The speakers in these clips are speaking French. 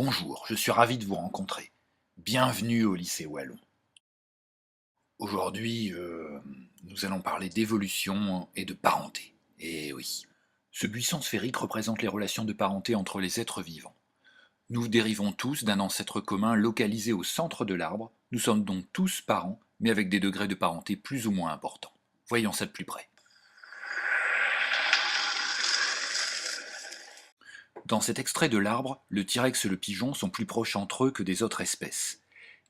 Bonjour, je suis ravi de vous rencontrer. Bienvenue au lycée Wallon. Aujourd'hui, nous allons parler d'évolution et de parenté. Eh oui. Ce buisson sphérique représente les relations de parenté entre les êtres vivants. Nous dérivons tous d'un ancêtre commun localisé au centre de l'arbre. Nous sommes donc tous parents, mais avec des degrés de parenté plus ou moins importants. Voyons ça de plus près. Dans cet extrait de l'arbre, le T-Rex et le pigeon sont plus proches entre eux que des autres espèces.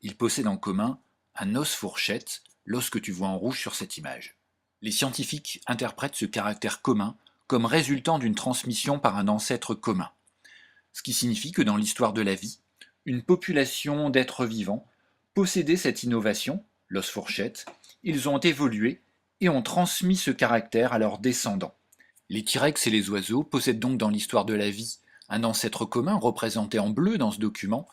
Ils possèdent en commun un os fourchette, l'os que tu vois en rouge sur cette image. Les scientifiques interprètent ce caractère commun comme résultant d'une transmission par un ancêtre commun. Ce qui signifie que dans l'histoire de la vie, une population d'êtres vivants possédait cette innovation, l'os fourchette, ils ont évolué et ont transmis ce caractère à leurs descendants. Les T-Rex et les oiseaux possèdent donc dans l'histoire de la vie un ancêtre commun représenté en bleu dans ce document.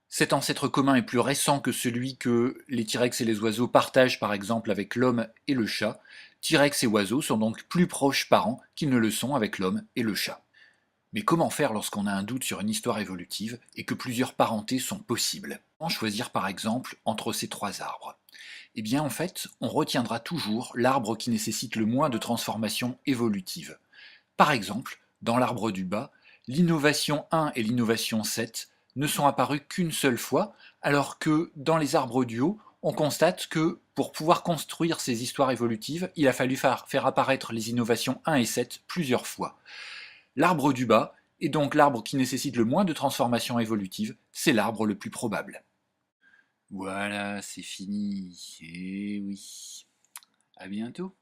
Cet ancêtre commun est plus récent que celui que les T-Rex et les oiseaux partagent par exemple avec l'homme et le chat. T-Rex et oiseaux sont donc plus proches parents qu'ils ne le sont avec l'homme et le chat. Mais comment faire lorsqu'on a un doute sur une histoire évolutive et que plusieurs parentés sont possibles? Comment choisir par exemple entre ces trois arbres? Eh bien en fait, on retiendra toujours l'arbre qui nécessite le moins de transformations évolutives. Par exemple, dans l'arbre du bas, l'innovation 1 et l'innovation 7 ne sont apparues qu'une seule fois, alors que dans les arbres du haut, on constate que pour pouvoir construire ces histoires évolutives, il a fallu faire apparaître les innovations 1 et 7 plusieurs fois. L'arbre du bas est donc l'arbre qui nécessite le moins de transformations évolutives, c'est l'arbre le plus probable. Voilà, c'est fini. Eh oui. À bientôt.